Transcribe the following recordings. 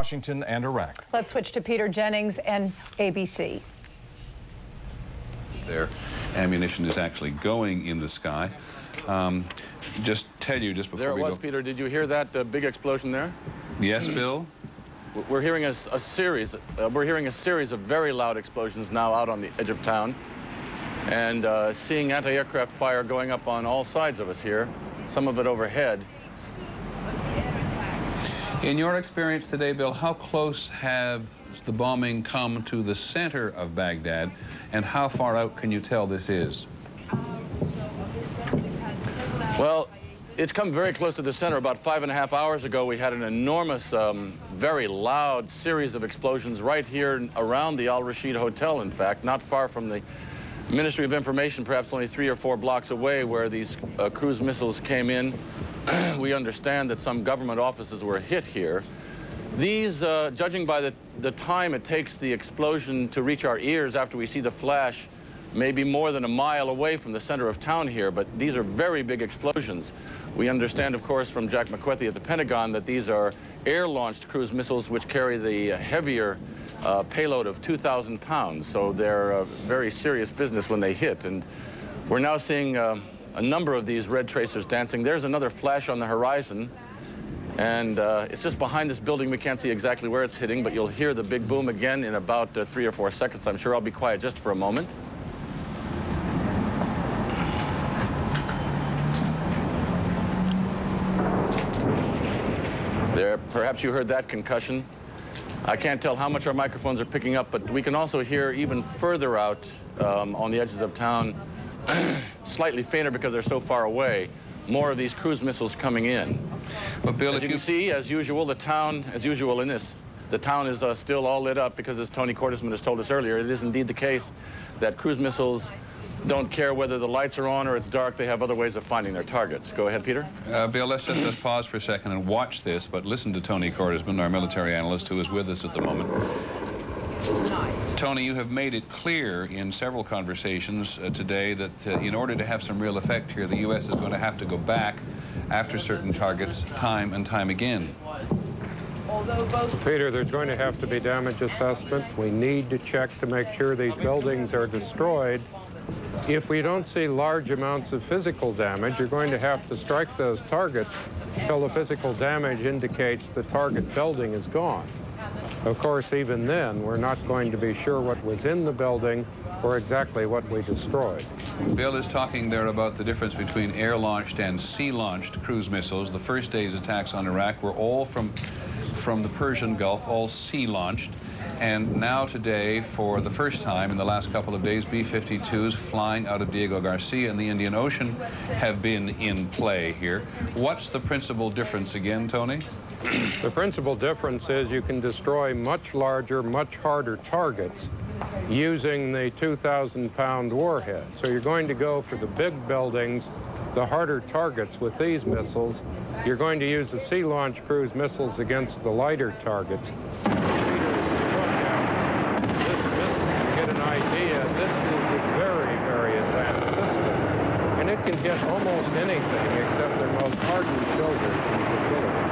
Washington and Iraq. Let's switch to Peter Jennings and ABC. Their ammunition is actually going in the sky. Just tell you, just before there it we was, go. Peter. Did you hear that big explosion there? Yes, Bill? We're hearing a series of very loud explosions now out on the edge of town, and seeing anti-aircraft fire going up on all sides of us here, some of it overhead. In your experience today, Bill, how close has the bombing come to the center of Baghdad, and how far out can you tell this is? Well, it's come very close to the center. About 5.5 hours ago, we had an enormous, very loud series of explosions right here around the Al Rashid Hotel, in fact, not far from the Ministry of Information, perhaps only 3 or 4 blocks away where these cruise missiles came in. We understand that some government offices were hit here. These, judging by the time it takes the explosion to reach our ears after we see the flash, may be more than a mile away from the center of town here, but these are very big explosions. We understand, of course, from Jack McWethy at the Pentagon that these are air-launched cruise missiles which carry the heavier payload of 2,000 pounds, so they're very serious business when they hit. And we're now seeing a number of these red tracers dancing. There's another flash on the horizon, and it's just behind this building. We can't see exactly where it's hitting, but you'll hear the big boom again in about 3 or 4 seconds. I'm sure I'll be quiet just for a moment. There, perhaps you heard that concussion. I can't tell how much our microphones are picking up, but we can also hear even further out on the edges of town, slightly fainter because they're so far away, more of these cruise missiles coming in. But Bill, as you can see, as usual, the town, as usual in this, the town is still all lit up because, as Tony Cordesman has told us earlier, it is indeed the case that cruise missiles don't care whether the lights are on or it's dark. They have other ways of finding their targets. Go ahead, Peter. Bill, let's just pause for a second and watch this, but listen to Tony Cordesman, our military analyst, who is with us at the moment. Tony, you have made it clear in several conversations today that in order to have some real effect here, the U.S. is going to have to go back after certain targets time and time again. Peter, there's going to have to be damage assessment. We need to check to make sure these buildings are destroyed. If we don't see large amounts of physical damage, you're going to have to strike those targets till the physical damage indicates the target building is gone. Of course, even then, we're not going to be sure what was in the building or exactly what we destroyed. Bill is talking there about the difference between air-launched and sea-launched cruise missiles. The first day's attacks on Iraq were all from the Persian Gulf, all sea-launched. And now today, for the first time in the last couple of days, B-52s flying out of Diego Garcia in the Indian Ocean have been in play here. What's the principal difference again, Tony? The principal difference is you can destroy much larger, much harder targets using the 2,000-pound warhead. So you're going to go for the big buildings, the harder targets with these missiles. You're going to use the sea-launched cruise missiles against the lighter targets. It can hit almost anything except their most hardened shoulders and facilities.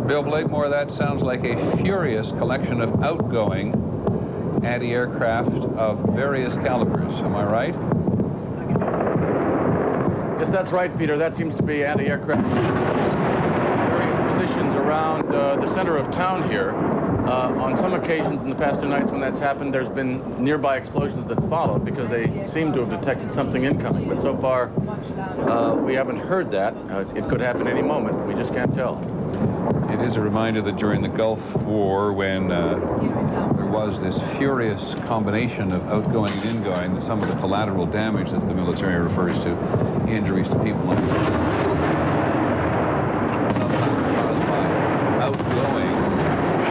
Bill Blakemore, that sounds like a furious collection of outgoing anti-aircraft of various calibers. Am I right? Yes, that's right, Peter. That seems to be anti-aircraft. Various positions around the center of town here. On some occasions in the past 2 nights when that's happened, there's been nearby explosions that followed because they seem to have detected something incoming. But so far, we haven't heard that. It could happen any moment. We just can't tell. It is a reminder that during the Gulf War, when there was this furious combination of outgoing and ingoing, some of the collateral damage that the military refers to, injuries to people on the sometimes caused by outgoing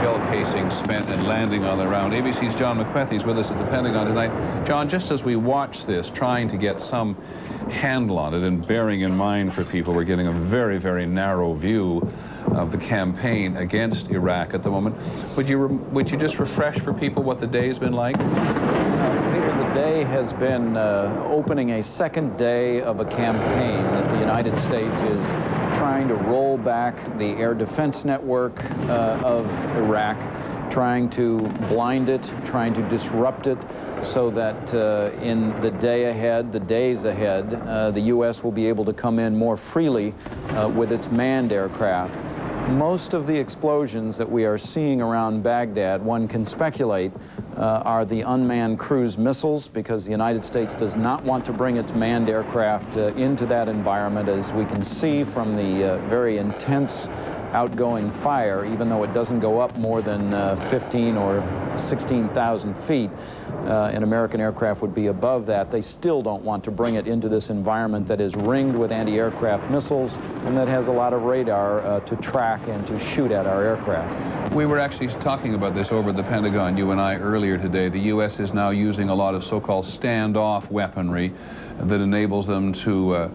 shell casings spent in landing on the ground. ABC's John McWethy is with us at the Pentagon tonight. John, just as we watch this, trying to get some handle on it and bearing in mind for people, we're getting a very, very narrow view of the campaign against Iraq at the moment. Would you just refresh for people what the day's been like? Peter, the day has been opening a second day of a campaign that the United States is trying to roll back the air defense network of Iraq, trying to blind it, trying to disrupt it, so that in the day ahead, the days ahead, the U.S. will be able to come in more freely with its manned aircraft. Most of the explosions that we are seeing around Baghdad, one can speculate, are the unmanned cruise missiles, because the United States does not want to bring its manned aircraft into that environment, as we can see from the very intense outgoing fire. Even though it doesn't go up more than 15 or 16,000 feet, an American aircraft would be above that. They still don't want to bring it into this environment that is ringed with anti-aircraft missiles and that has a lot of radar to track and to shoot at our aircraft. We were actually talking about this over at the Pentagon, you and I, earlier today. The U.S. is now using a lot of so-called standoff weaponry that enables them to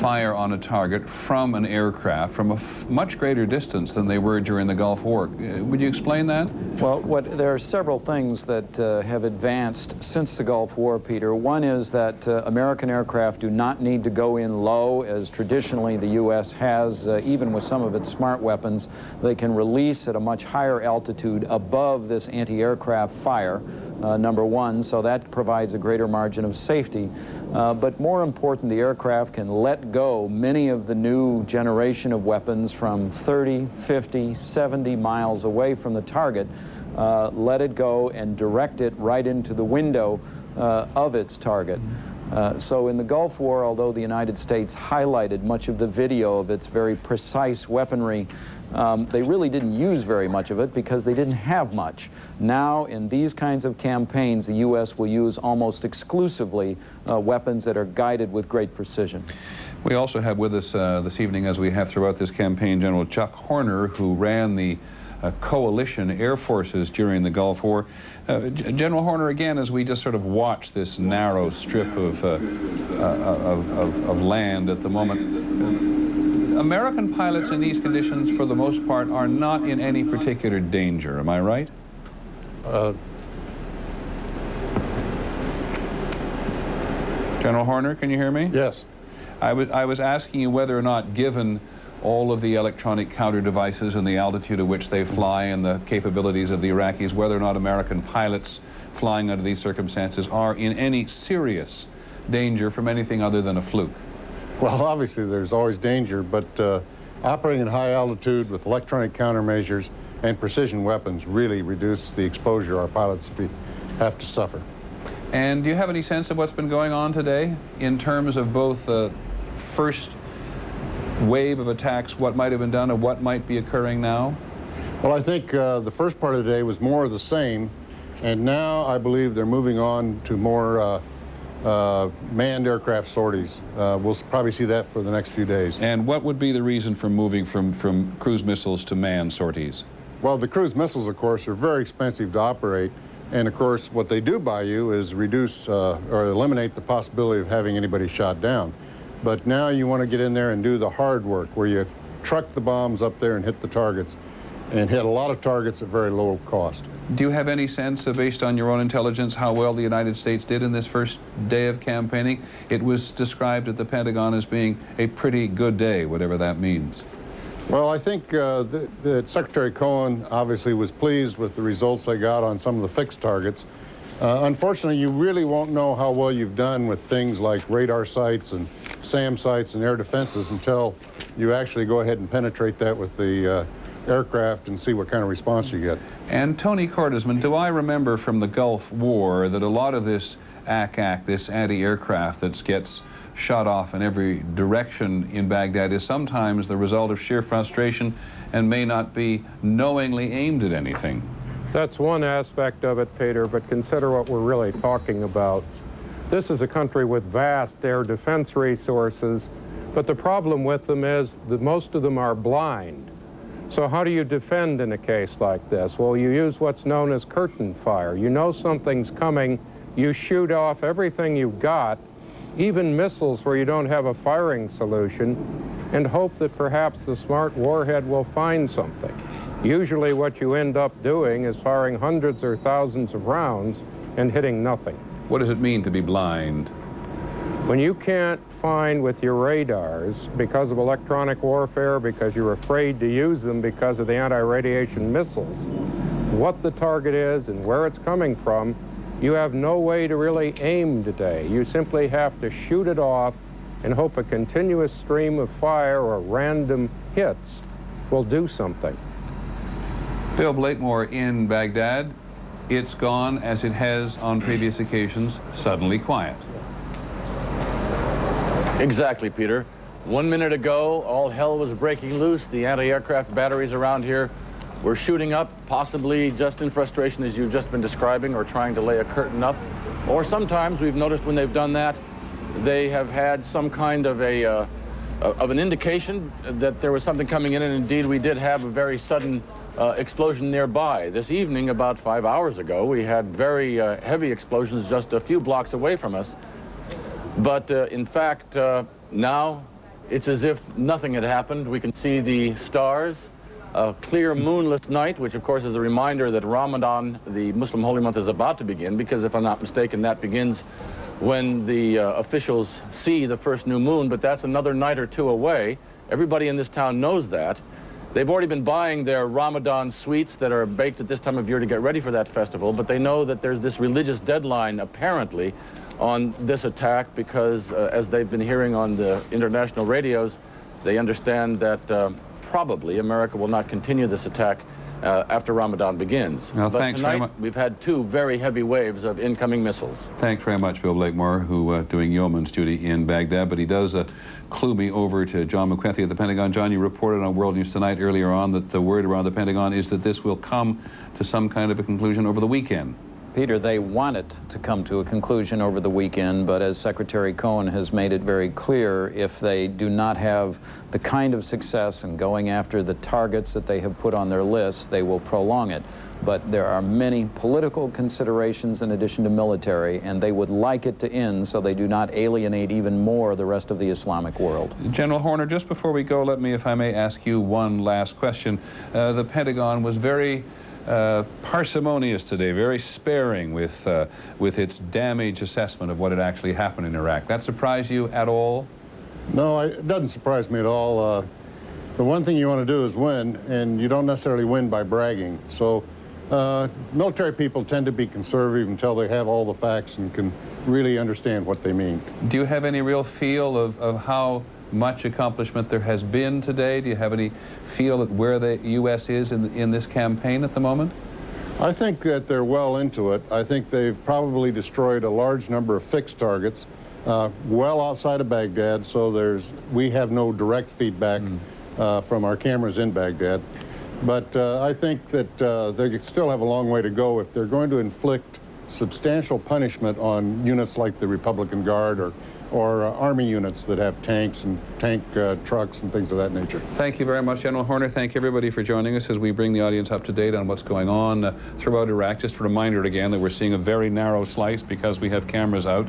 fire on a target from an aircraft from a much greater distance than they were during the Gulf War. Would you explain that? Well, there are several things that have advanced since the Gulf War, Peter. One is that American aircraft do not need to go in low, as traditionally the U.S. has, even with some of its smart weapons. They can release at a much higher altitude above this anti-aircraft fire, number one, so that provides a greater margin of safety. But more important, the aircraft can let go many of the new generation of weapons from 30, 50, 70 miles away from the target, let it go and direct it right into the window of its target. So in the Gulf War, although the United States highlighted much of the video of its very precise weaponry, they really didn't use very much of it because they didn't have much. Now, in these kinds of campaigns, the U.S. will use almost exclusively weapons that are guided with great precision. We also have with us this evening, as we have throughout this campaign, General Chuck Horner, who ran the coalition air forces during the Gulf War. General Horner, again, as we just sort of watch this narrow strip of land at the moment, American pilots in these conditions, for the most part, are not in any particular danger. Am I right? General Horner, can you hear me? Yes. I was asking you whether or not, given all of the electronic counter devices and the altitude at which they fly and the capabilities of the Iraqis, whether or not American pilots flying under these circumstances are in any serious danger from anything other than a fluke. Well, obviously there's always danger, but operating at high altitude with electronic countermeasures and precision weapons really reduce the exposure our pilots have to suffer. And do you have any sense of what's been going on today in terms of both the first wave of attacks, what might have been done, and what might be occurring now? Well, I think the first part of the day was more of the same, and now I believe they're moving on to more manned aircraft sorties. We'll probably see that for the next few days. And what would be the reason for moving from cruise missiles to manned sorties? Well, the cruise missiles, of course, are very expensive to operate, and of course what they do by you is reduce or eliminate the possibility of having anybody shot down. But now you want to get in there and do the hard work, where you truck the bombs up there and hit the targets, and hit a lot of targets at very low cost. Do you have any sense, based on your own intelligence, how well the United States did in this first day of campaigning? It was described at the Pentagon as being a pretty good day, whatever that means. Well, I think that Secretary Cohen obviously was pleased with the results they got on some of the fixed targets. Unfortunately, you really won't know how well you've done with things like radar sites and SAM sites and air defenses until you actually go ahead and penetrate that with the aircraft and see what kind of response you get. And Tony Cordesman, do I remember from the Gulf War that a lot of this ACAC, this anti-aircraft that gets shot off in every direction in Baghdad, is sometimes the result of sheer frustration and may not be knowingly aimed at anything? That's one aspect of it, Peter, but consider what we're really talking about. This is a country with vast air defense resources, but the problem with them is that most of them are blind. So how do you defend in a case like this? Well, you use what's known as curtain fire. You know something's coming, you shoot off everything you've got, even missiles where you don't have a firing solution, and hope that perhaps the smart warhead will find something. Usually what you end up doing is firing hundreds or thousands of rounds and hitting nothing. What does it mean to be blind? When you can't find with your radars, because of electronic warfare, because you're afraid to use them because of the anti-radiation missiles, what the target is and where it's coming from, you have no way to really aim today. You simply have to shoot it off and hope a continuous stream of fire or random hits will do something. Bill Blakemore in Baghdad. It's gone, as it has on previous occasions, suddenly quiet. Exactly, Peter. 1 minute ago, all hell was breaking loose. The anti-aircraft batteries around here were shooting up, possibly just in frustration as you've just been describing, or trying to lay a curtain up. Or sometimes we've noticed when they've done that, they have had some kind of an indication that there was something coming in, and indeed we did have a very sudden explosion nearby. This evening, about 5 hours ago, we had very heavy explosions just a few blocks away from us. But in fact, now it's as if nothing had happened. We can see the stars, a clear moonless night, which of course is a reminder that Ramadan, the Muslim holy month, is about to begin, because if I'm not mistaken, that begins when the officials see the first new moon, but that's another night or two away. Everybody in this town knows that. They've already been buying their Ramadan sweets that are baked at this time of year to get ready for that festival, but they know that there's this religious deadline, apparently, on this attack, because as they've been hearing on the international radios, they understand that probably America will not continue this attack after Ramadan begins. Well, but thanks very much. We've had 2 very heavy waves of incoming missiles. Thanks very much, Bill Blakemore, who doing yeoman's duty in Baghdad, but he does clue me over to John McWethy at the Pentagon. John, you reported on World News Tonight earlier on that the word around the Pentagon is that this will come to some kind of a conclusion over the weekend. Peter, they want it to come to a conclusion over the weekend, but as Secretary Cohen has made it very clear, if they do not have the kind of success in going after the targets that they have put on their list, they will prolong it. But there are many political considerations in addition to military, and they would like it to end so they do not alienate even more the rest of the Islamic world. General Horner, just before we go, let me, if I may, ask you one last question. The Pentagon was very parsimonious today, very sparing with its damage assessment of what had actually happened in Iraq. That surprised you at all? No, it doesn't surprise me at all. The one thing you want to do is win, and you don't necessarily win by bragging. So military people tend to be conservative until they have all the facts and can really understand what they mean. Do you have any real feel of how much accomplishment there has been today? Do you have any feel at where the U.S. is in this campaign at the moment? I think that they're well into it. I think they've probably destroyed a large number of fixed targets well outside of Baghdad, so we have no direct feedback from our cameras in Baghdad. But I think that they still have a long way to go if they're going to inflict substantial punishment on units like the Republican Guard or Army units that have tanks and tank trucks and things of that nature. Thank you very much, General Horner. Thank everybody for joining us as we bring the audience up to date on what's going on throughout Iraq. Just a reminder again that we're seeing a very narrow slice because we have cameras out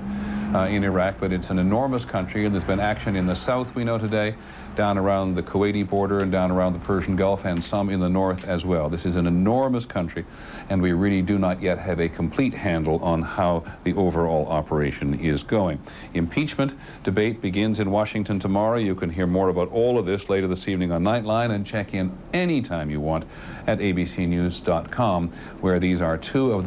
in Iraq, but it's an enormous country, and there's been action in the south, we know today, down around the Kuwaiti border and down around the Persian Gulf, and some in the north as well. This is an enormous country, and we really do not yet have a complete handle on how the overall operation is going. Impeachment debate begins in Washington tomorrow. You can hear more about all of this later this evening on Nightline, and check in anytime you want at abcnews.com, where these are 2 of the